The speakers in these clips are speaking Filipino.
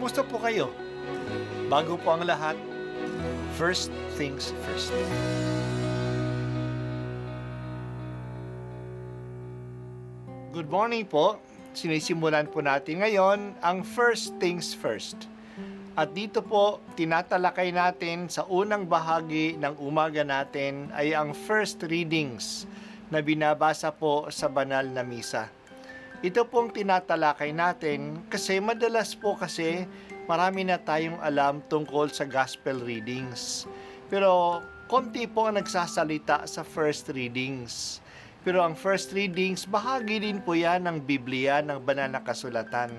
Kumusta po kayo? Bago po ang lahat, first things first. Good morning po. Sinisimulan po natin ngayon ang first things first. At dito po, tinatalakay natin sa unang bahagi ng umaga natin ay ang first readings na binabasa po sa banal na misa. Ito pong tinatalakay natin kasi madalas po kasi marami na tayong alam tungkol sa gospel readings. Pero konti po ang nagsasalita sa first readings. Pero ang first readings, bahagi din po yan ng Biblia, ng banal na kasulatan.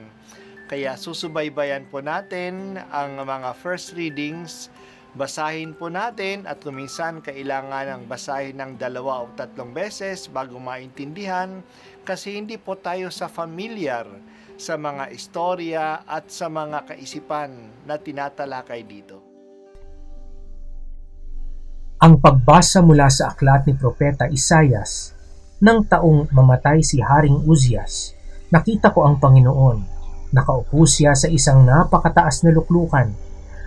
Kaya susubaybayan po natin ang mga first readings, basahin po natin at kuminsan kailangan ng basahin ng 2 o 3 beses bago maintindihan kasi hindi po tayo familiar sa mga istorya at sa mga kaisipan na tinatalakay dito. Ang pagbasa mula sa aklat ni Propeta Isaias ng taong mamatay si Haring Uzias, nakita ko ang Panginoon. Nakaupo siya sa isang napakataas na luklukan.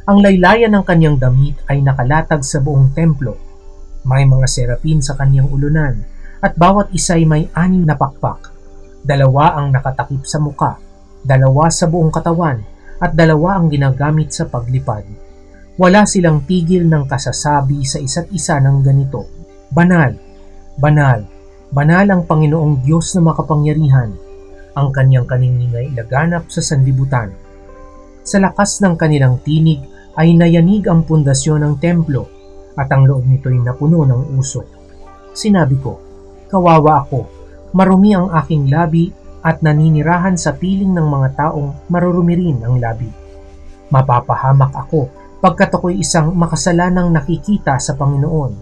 Ang laylayan ng kanyang damit ay nakalatag sa buong templo. May mga serapin sa kanyang ulunan at bawat isa'y may 6 na pakpak. 2 ang nakatakip sa muka, 2 sa buong katawan at 2 ang ginagamit sa paglipad. Wala silang tigil ng kasasabi sa isa't isa ng ganito, Banal, banal, banal ang Panginoong Diyos na makapangyarihan. Ang kanyang kaniningay ay laganap sa sanlibutan. Sa lakas ng kanilang tinig ay nayanig ang pundasyon ng templo at ang loob nito'y napuno ng usok. Sinabi ko, kawawa ako, marumi ang aking labi at naninirahan sa piling ng mga taong marurumi rin ang labi. Mapapahamak ako pagkat ako'y isang makasalanang nakikita sa Panginoon,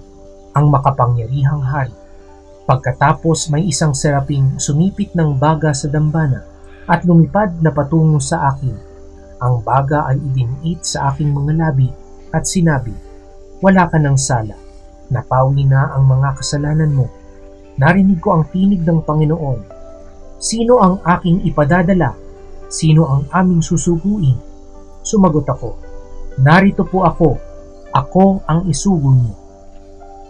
ang makapangyarihang hari. Pagkatapos may isang seraping sumipit ng baga sa dambana at lumipad na patungo sa akin. Ang baga ay idiniit sa aking mga labi at sinabi, Wala ka ng sala, napawi na ang mga kasalanan mo. Narinig ko ang tinig ng Panginoon. Sino ang aking ipadadala? Sino ang aming susuguin? Sumagot ako, Narito po ako ang isugo niyo.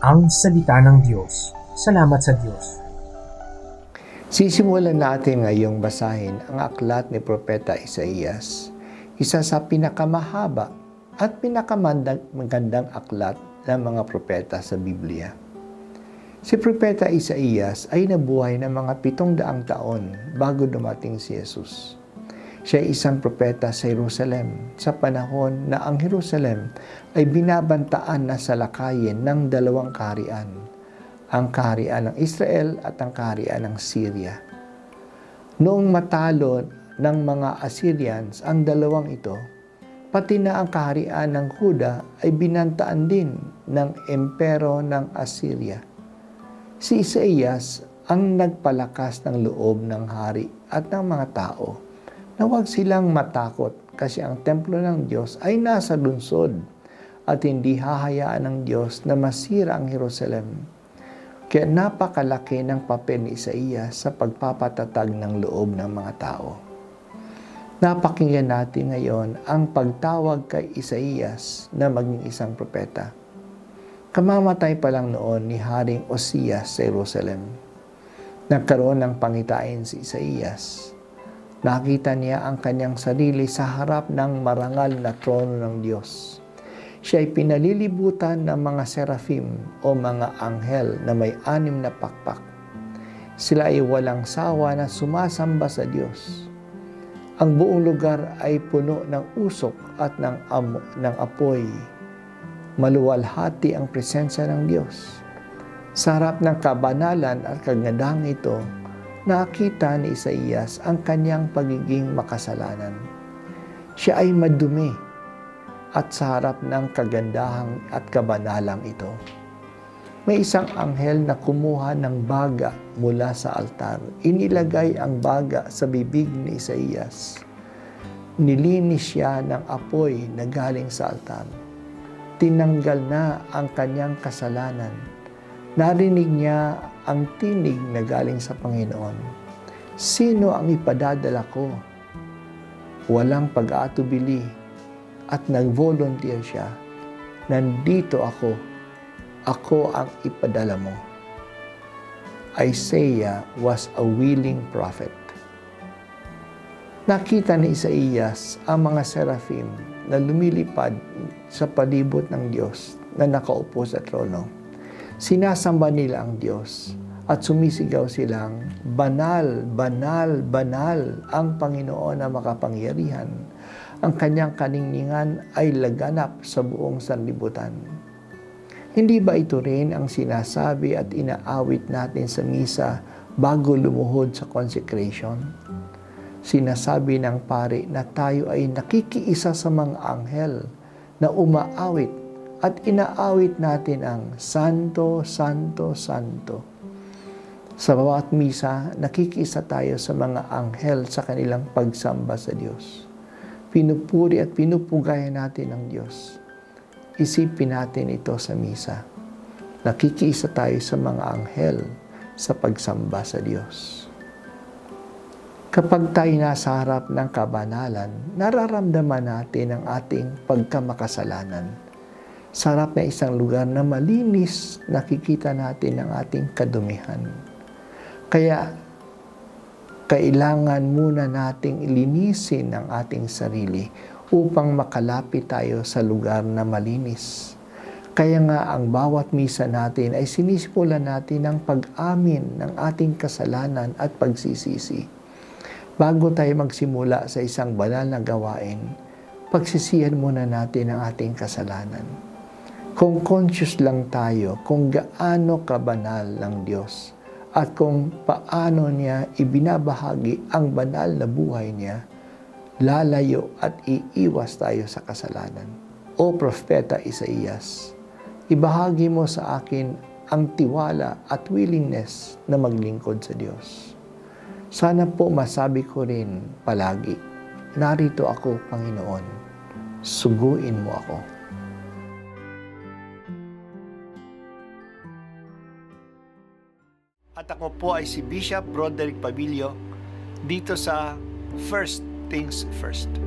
Ang salita ng Diyos. Salamat sa Diyos. Sisimulan natin ngayong basahin ang aklat ni Propeta Isaias, isa sa pinakamahaba at pinakamagandang aklat ng mga propeta sa Biblia. Si Propeta Isaias ay nabuhay ng mga 700 taon bago dumating si Jesus. Siya ay isang propeta sa Jerusalem sa panahon na ang Jerusalem ay binabantaan na salakayin ng 2 kaharian, ang kaharian ng Israel at ang kaharian ng Syria. Noong matalo ng mga Assyrians ang 2 ito, pati na ang kaharian ng Huda ay binantaan din ng empero ng Assyria. Si Isaias ang nagpalakas ng loob ng hari at ng mga tao na huwag silang matakot kasi ang templo ng Diyos ay nasa lungsod at hindi hahayaan ng Diyos na masira ang Jerusalem. Kaya napakalaki ng papel ni Isaias sa pagpapatatag ng loob ng mga tao. Napakinggan natin ngayon ang pagtawag kay Isaias na maging isang propeta. Kamamatay pa lang noon ni Haring Uzias sa Jerusalem. Nagkaroon ng pangitain si Isaias. Nakita niya ang kanyang sarili sa harap ng marangal na trono ng Diyos. Siya ay pinalilibutan ng mga serafim o mga anghel na may 6 na pakpak. Sila ay walang sawa na sumasamba sa Diyos. Ang buong lugar ay puno ng usok at ng apoy. Maluwalhati ang presensya ng Diyos. Sa harap ng kabanalan at kagandahan ito, nakita ni Isaias ang kanyang pagiging makasalanan. Siya ay madumi at sa harap ng kagandahang at kabanalang ito. May isang anghel na kumuha ng baga mula sa altar. Inilagay ang baga sa bibig ni Isaias. Nilinis siya ng apoy na galing sa altar. Tinanggal na ang kanyang kasalanan. Narinig niya ang tinig na galing sa Panginoon. Sino ang ipadadala ko? walang pag-aatubili at nag-volunteer siya. Nandito ako ang ipadala mo. Isaiah was a willing prophet. Nakita ni Isaías ang mga seraphim na lumilipad sa palibot ng Diyos na nakaupo sa trono. Sinasamba nila ang Diyos at sumisigaw silang, "Banal, banal, banal ang Panginoon na makapangyarihan. Ang kanyang kaningningan ay laganap sa buong sanlibutan." Hindi ba ito rin ang sinasabi at inaawit natin sa misa bago lumuhod sa consecration? Sinasabi ng pari na tayo ay nakikiisa sa mga anghel na umaawit at inaawit natin ang Santo, Santo, Santo. Sa bawat misa, nakikiisa tayo sa mga anghel sa kanilang pagsamba sa Diyos. Pinupuri at pinupugayan natin ang Diyos. Isipin natin ito sa misa. Nakikiisa tayo sa mga anghel sa pagsamba sa Diyos. Kapag tayo nasa harap ng kabanalan, nararamdaman natin ang ating pagkamakasalanan. Sa harap na isang lugar na malinis, nakikita natin ang ating kadumihan. Kaya, kailangan muna nating ilinisin ang ating sarili upang makalapit tayo sa lugar na malinis. Kaya nga ang bawat misa natin ay sinisimulan natin ng pag-amin ng ating kasalanan at pagsisisi. Bago tayo magsimula sa isang banal na gawain, pagsisihan muna natin ang ating kasalanan. Kung conscious lang tayo kung gaano kabanal ng Diyos at kung paano niya ibinabahagi ang banal na buhay niya, lalayo at iiwas tayo sa kasalanan. O Propeta Isaías, ibahagi mo sa akin ang tiwala at willingness na maglingkod sa Diyos. Sana po masabi ko rin palagi, narito ako, Panginoon, suguin mo ako. At ako po ay si Bishop Broderick Pabilio dito sa First Things First.